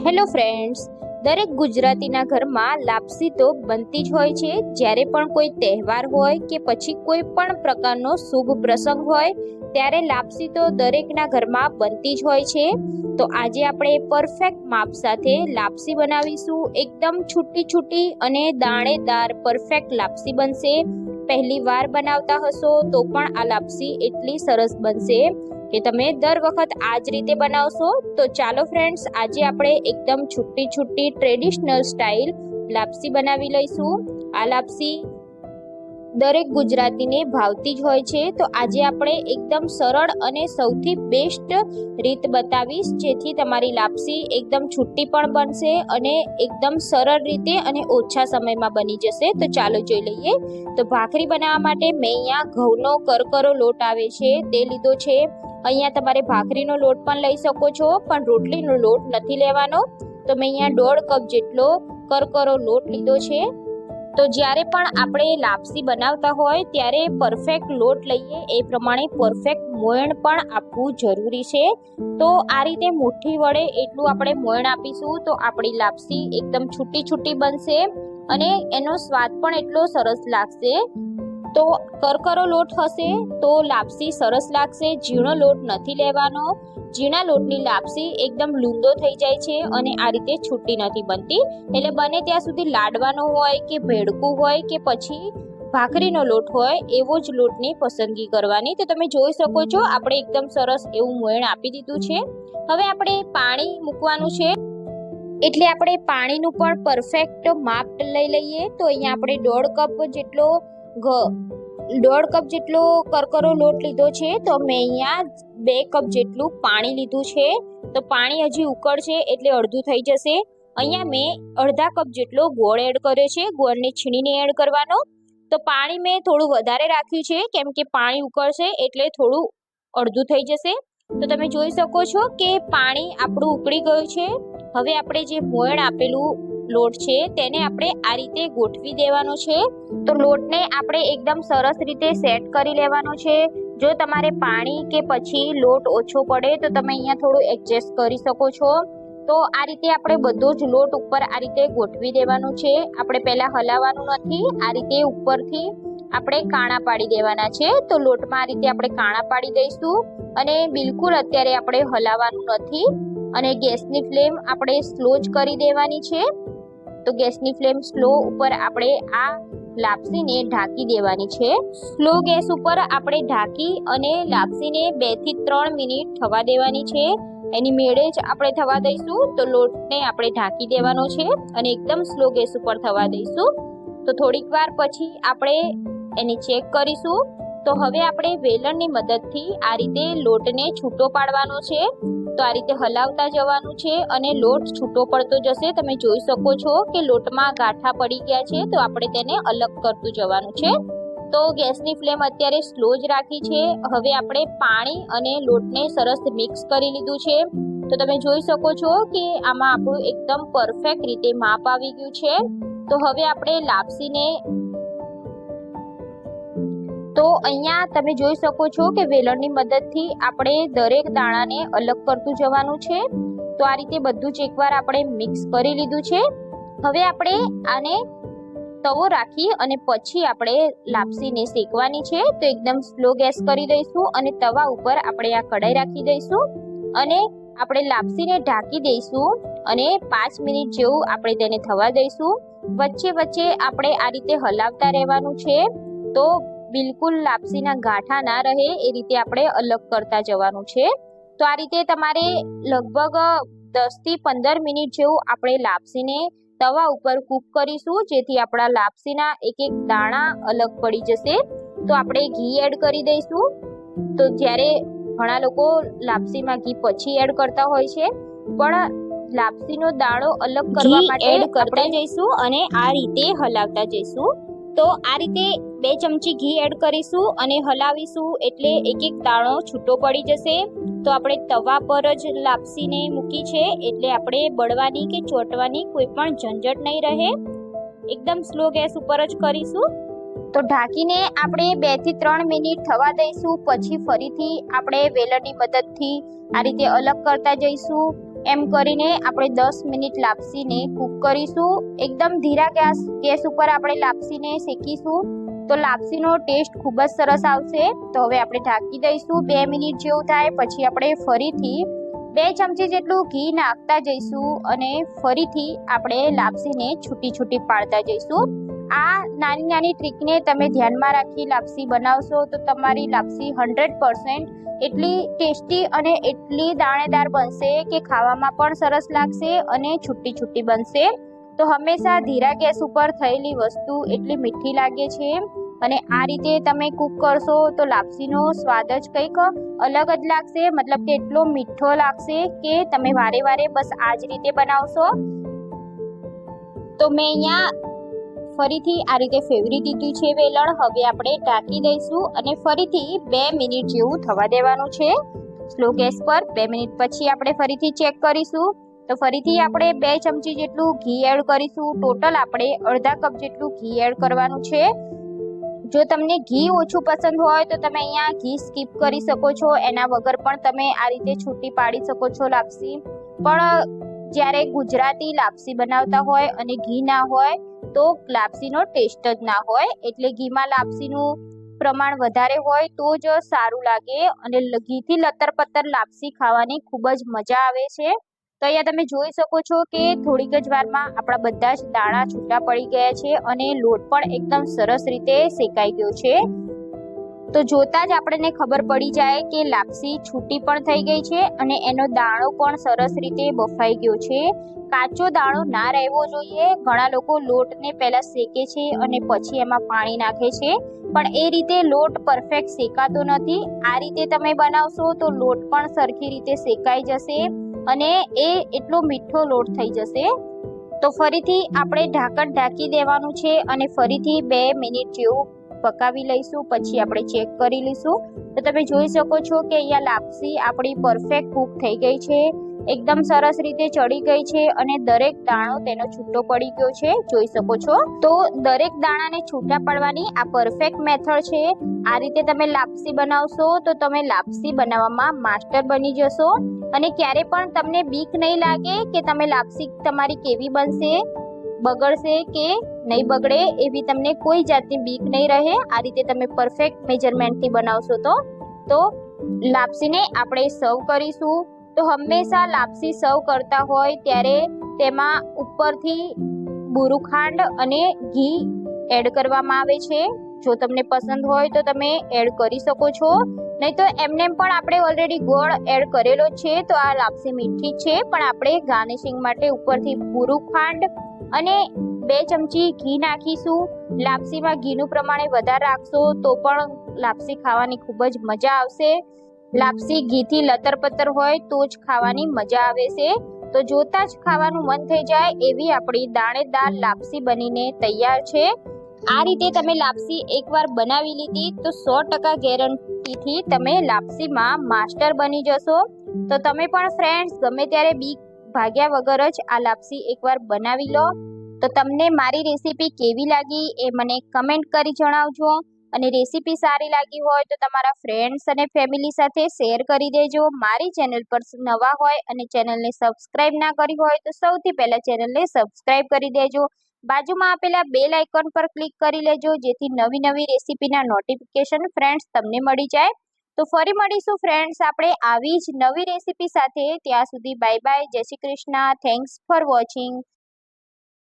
Hello friends, દરેક ગુજરાતીના ઘરમાં લાપસી તો બનતી જ હોય છે. જ્યારે પણ કોઈ તહેવાર હોય કે પછી કોઈ પણ પ્રકારનો શુભ પ્રસંગ હોય ત્યારે લાપસી તો દરેકના ઘરમાં બનતી જ હોય છે. તો આજે આપણે પરફેક્ટ માપ સાથે લાપસી બનાવીશું. એકદમ છૂટી છૂટી અને દાણેદાર પરફેક્ટ લાપસી બનશે. પહેલી વાર બનાવતા હશો તો પણ આ લાપસી એટલી સરસ બનશે કે તમે દર વખત આ જ રીતે બનાવશો. તો ચાલો ફ્રેન્ડ્સ, આજે આપણે એકદમ છૂટી છૂટી ટ્રેડિશનલ સ્ટાઇલ લાપસી બનાવી લઈશું. આ લાપસી દરેક ગુજરાતીને ભાવતી જ હોય છે. તો આજે આપણે એકદમ સરળ અને સૌથી બેસ્ટ રીત બતાવીશ, જેથી તમારી લાપસી એકદમ છૂટી પણ બનશે અને એકદમ સરળ રીતે અને ઓછા સમયમાં બની જશે. તો ચાલો જોઈ લઈએ. તો ભાખરી બનાવવા માટે મેં અહીંયા ઘઉંનો કરકરો લોટ આવે છે તે લીધો છે. અહીંયા તમારે ભાખરીનો લોટ પણ લઈ શકો છો, પણ રોટલીનો લોટ નથી લેવાનો. તો મેં અહીંયા 1.5 કપ જેટલો કરકરો લોટ લીધો છે. તો જ્યારે પણ આપણે લાપસી બનાવતા હોય ત્યારે પરફેક્ટ લોટ લઈએ એ પ્રમાણે પરફેક્ટ મોયણ પણ આપવું જરૂરી છે. તો આ રીતે મુઠ્ઠી વડે એટલું આપણે મોયણ આપીશું તો આપણી લાપસી એકદમ છૂટી છૂટી બનશે અને એનો સ્વાદ પણ એટલો સરસ લાગશે. તો કરકરો લોટ હશે તો લાપસી સરસ લાગશે. ઝીણો લોટ નથી લેવાનો. ઝીણા લોટની લાપસી એકદમ લૂંદો થઈ જાય છે અને આ રીતે છૂટી નથી બનતી. એટલે બને ત્યાં સુધી લાડવાનો હોય કે ભેડકું હોય કે પછી ભાખરીનો લોટ હોય એવો જ લોટની પસંદગી કરવાની. તો તમે જોઈ શકો છો આપણે એકદમ સરસ એવું મોયણ આપી દીધું છે. હવે આપણે પાણી મૂકવાનું છે, એટલે આપણે પાણીનું પણ પરફેક્ટ માપ લઈ લઈએ. તો અહીંયા આપણે 1.5 કપ જેટલો કરકરો લોટ લીધો છે. તો મેં અહીંયા 2 કપ જેટલું પાણી લીધું છે. તો પાણી હજી ઉકળશે એટલે અડધું થઈ જશે. અહીંયા મેં અડધા કપ જેટલો ગોળ એડ કર્યો છે. ગોળને છીણીને એડ કરવાનો. તો પાણી મેં થોડું વધારે રાખ્યું છે કેમ કે પાણી ઉકળશે એટલે થોડું અડધું થઈ જશે. તો તમે જોઈ શકો છો કે પાણી આપણું ઉકળી ગયું છે. હવે આપણે જે મોયણ આપેલું લોટ છે તેને આપણે આ રીતે ગોઠવી દેવાનો છે. તો લોટને આપણે એકદમ સરસ રીતે સેટ કરી લેવાનો છે. જો તમારે પાણી કે પછી લોટ ઓછો પડે તો તમે અહીંયા થોડું એડજસ્ટ કરી શકો છો. તો આ રીતે આપણે બધો જ લોટ ઉપર આ રીતે ગોઠવી દેવાનું છે. આપણે પહેલા હલાવવાનું નથી, આ રીતે ઉપરથી આપણે કાણા પાડી દેવાના છે. તો લોટમાં આ રીતે આપણે કાણા પાડી દઈશું અને બિલકુલ અત્યારે આપણે હલાવવાનું નથી. અને ગેસની ફ્લેમ આપણે સ્લો જ કરી દેવાની છે. તો ગેસની ફ્લેમ સ્લો ઉપર આપણે આ લાપસીને ઢાંકી દેવાની છે. સ્લો ગેસ ઉપર આપણે ઢાંકી અને લાપસીને 2 થી 3 મિનિટ થવા દેવાની છે. એની મેળે જ આપણે થવા દઈશું. તો લોટને આપણે ઢાંકી દેવાનો છે અને એકદમ સ્લો ગેસ ઉપર થવા દઈશું. તો થોડીક વાર પછી આપણે એને ચેક કરીશું. તો હવે આપણે વેલણની મદદથી આ રીતે લોટને છૂટો પાડવાનો છે. તો આ રીતે હલાવતા જવાનું છે અને લોટ છૂટો પડતો જશે. તમે જોઈ શકો છો કે લોટમાં ગાંઠા પડી ગયા છે, તો આપણે તેને અલગ કરતું જવાનું છે. તો ગેસની ફ્લેમ અત્યારે સ્લો જ રાખી છે. હવે આપણે પાણી અને લોટને સરસ મિક્સ કરી લીધું છે. તો તમે જોઈ શકો છો કે આમાં આપણું એકદમ પરફેક્ટ રીતે માપ આવી ગયું છે. તો હવે આપણે લાપસીને તો અહીંયા તમે જોઈ શકો છો કે વેલણની મદદથી આપણે દરેક દાણાને અલગ કરતું જવાનું છે. તો આ રીતે બધું જ એકવાર આપણે મિક્સ કરી લીધું છે. હવે આપણે આને તવો રાખી અને પછી આપણે લાપસીને શેકવાની છે. તો એકદમ સ્લો ગેસ કરી દઈશું અને તવા ઉપર આપણે આ કઢાઈ રાખી દઈશું અને આપણે લાપસીને ઢાંકી દઈશું અને 5 મિનિટ જેવું આપણે તેને થવા દઈશું. વચ્ચે વચ્ચે આપણે આ રીતે હલાવતા રહેવાનું છે. તો બિલકુલ લાપસીના ગાંઠા ના રહે એ રીતે આપણે અલગ કરતા જવાનું છે. તો આ રીતે તમારે લગભગ 10 થી 15 મિનિટ જેવું આપણે લાપસીને તવા ઉપર કૂક કરીશું, જેથી આપણા લાપસીના એક એક દાણા અલગ પડી જશે. તો આપણે ઘી એડ કરી દઈશું. તો જ્યારે ઘણા લોકો લાપસીમાં ઘી પછી એડ કરતા હોય છે, પણ લાપસીનો દાણો અલગ કરવા માટે એડ કરતા જઈશું અને આ રીતે હલાવતા જઈશું. તો આ રીતે 2 ચમચી ઘી એડ કરીશું અને હલાવીશું એટલે એક એક દાણો છૂટો પડી જશે. તો આપણે તવા પર જ લાપસીને મૂકી છે એટલે આપણે બળવાની કે ચોંટવાની કોઈ પણ ઝંઝટ નહીં રહે. એકદમ સ્લો ગેસ ઉપર જ કરીશું. તો ઢાંકીને આપણે 2 થી 3 મિનિટ થવા દઈશું. પછી ફરીથી આપણે વેલણની મદદથી આ રીતે અલગ કરતા જઈશું એમ કરીને આપણે 10 મિનિટ લાપસીને કૂક કરીશું. એકદમ ધીરા ગેસ ઉપર આપણે લાપસીને શેકીશું તો લાપસીનો ટેસ્ટ ખૂબ જ સરસ આવશે. તો હવે આપણે ઢાંકી દઈશું. 2 મિનિટ જેવું થાય પછી આપણે ફરીથી 2 ચમચી જેટલું ઘી નાખતા જઈશું અને ફરીથી આપણે લાપસીને છૂટી પાડતા જઈશું. આ નાની નાની ટ્રીકને તમે ધ્યાનમાં રાખી લાપસી બનાવશો તો તમારી લાપસી 100% એટલી ટેસ્ટી અને એટલી દાણેદાર બનશે કે ખાવામાં પણ સરસ લાગશે અને છૂટી બનશે. તો હંમેશા ધીરા ગેસ ઉપર થયેલી વસ્તુ એટલી મીઠી લાગે છે અને આ રીતે તમે કૂક કરશો તો લાપસીનો સ્વાદ જ કંઈક અલગ જ લાગશે. મતલબ કે એટલો મીઠો લાગશે કે તમે વારે બસ આ જ રીતે બનાવશો. તો મેં અહીંયા ફરીથી આ રીતે ફેવરી દીધું છે વેલણ. હવે આપણે ઢાંકી દઈશું અને ફરીથી 2 મિનિટ જેવું થવા દેવાનું છે સ્લો ગેસ પર. 2 મિનિટ પછી આપણે ફરીથી ચેક કરીશું તો ફરીથી આપણે 2 ચમચી જેટલું ઘી એડ કરીશું. ટોટલ આપણે અડધા કપ જેટલું ઘી એડ કરવાનું છે. જો તમને ઘી ઓછું પસંદ હોય તો તમે અહીંયા ઘી સ્કીપ કરી શકો છો. એના વગર પણ તમે આ રીતે છૂટી પાડી શકો છો લાપસી. પણ જ્યારે ગુજરાતી લાપસી બનાવતા હોય અને ઘી ના હોય તો લાપસીનો ટેસ્ટ જ ના હોય. એટલે ઘીમાં લાપસીનું પ્રમાણ વધારે હોય તો જ સારું લાગે અને ઘીથી લતર-પતર લાપસી ખાવાની ખૂબ જ મજા આવે છે. તો અહીંયા તમે જોઈ શકો છો કે થોડીક જ વારમાં આપણા બધા જ દાણા છૂટા પડી ગયા છે અને લોટ પણ એકદમ સરસ રીતે શેકાઈ ગયો છે. તો જોતા જ આપણને ખબર પડી જાય કે લાપસી છૂટી પણ થઈ ગઈ છે અને એનો દાણો પણ સરસ રીતે બફાઈ ગયો છે. કાચો દાણો ના રહેવો જોઈએ. ઘણા લોકો લોટને પહેલા શેકે છે અને પછી એમાં પાણી નાખે છે, પણ એ રીતે લોટ પરફેક્ટ શેકાતો નથી. આ રીતે તમે બનાવશો તો લોટ પણ સરખી રીતે શેકાઈ જશે અને એ એટલો મીઠો લોટ થઈ જશે. તો ફરીથી આપણે ઢાંકણ ઢાંકી દેવાનું છે અને ફરીથી 2 મિનિટ જેવું પકાવી લઈશું. પછી આપણે ચેક કરી લઈશું તો તમે જોઈ શકો છો કે અહીંયા લાપસી આપણી પરફેક્ટ કૂક થઈ ગઈ છે. એકદમ સરસ રીતે ચડી ગઈ છે અને દરેક દાણો તેનો છૂટો પડી ગયો છે, જોઈ શકો છો. તો દરેક દાણાને છૂટા પાડવાની આ પરફેક્ટ મેથડ છે. આ રીતે તમે લાપસી બનાવશો તો તમે લાપસી બનાવવામાં માસ્ટર બની જશો અને ક્યારે પણ તમને બીક નહીં લાગે કે તમે લાપસી તમારી કેવી બનશે, બગડશે કે નહીં બગડે, એવી તમને કોઈ જાતની બીક નહીં રહે. આ રીતે તમે પરફેક્ટ મેજરમેન્ટથી બનાવશો તો લાપસીને આપણે સર્વ કરીશું. તો હંમેશા લાપસી સર્વ કરતા હોય ત્યારે તેમાં ઉપરથી બુરું ખાંડ અને ઘી એડ કરવામાં આવે છે. જો તમને પસંદ હોય તો તમે એડ કરી શકો છો, નહીં તો એમને પણ આપણે ઓલરેડી ગોળ એડ કરેલો છે તો આ લાપસી મીઠી છે. પણ આપણે ગાર્નિશિંગ માટે ઉપરથી બુરું ખાંડ અને 2 ચમચી ઘી નાખીશું. લાપસીમાં ઘીનું પ્રમાણ વધારે રાખશો તો પણ લાપસી ખાવાની ખૂબ જ મજા આવશે. લાપસી ઘીથી લતર-પતર હોય તો જ ખાવાની મજા આવે છે. તો જોતા જ ખાવાનું મન થઈ જાય એવી આપણી દાણેદાર લાપસી બનીને તૈયાર છે. આ રીતે તમે લાપસી એકવાર બનાવી લીધી તો 100% ગેરંટીથી તમે લાપસીમાં માસ્ટર બની જશો. તો તમે પણ ફ્રેન્ડ્સ ગમે ત્યારે બીક ભાગ્યા વગર જ આ લાપસી એકવાર બનાવી લો. તો તમને મારી રેસીપી કેવી લાગી એ મને કમેન્ટ કરી જણાવજો અને રેસીપી સારી લાગી હોય તો તમારા ફ્રેન્ડ્સ અને ફેમિલી સાથે શેર કરી દેજો. મારી ચેનલ પર નવા હોય અને ચેનલને સબસ્ક્રાઇબ ના કરી હોય તો સૌથી પહેલાં ચેનલને સબસ્ક્રાઇબ કરી દેજો. બાજુમાં આપેલા બેલ આઇકોન પર ક્લિક કરી લેજો જેથી નવી રેસીપીના નોટિફિકેશન ફ્રેન્ડ્સ તમને મળી જાય. તો ફરી મળીશું ફ્રેન્ડ્સ આપણે આવી જ નવી રેસીપી સાથે. ત્યાં સુધી બાય બાય, જય Shri Krishna. Thanks for watching.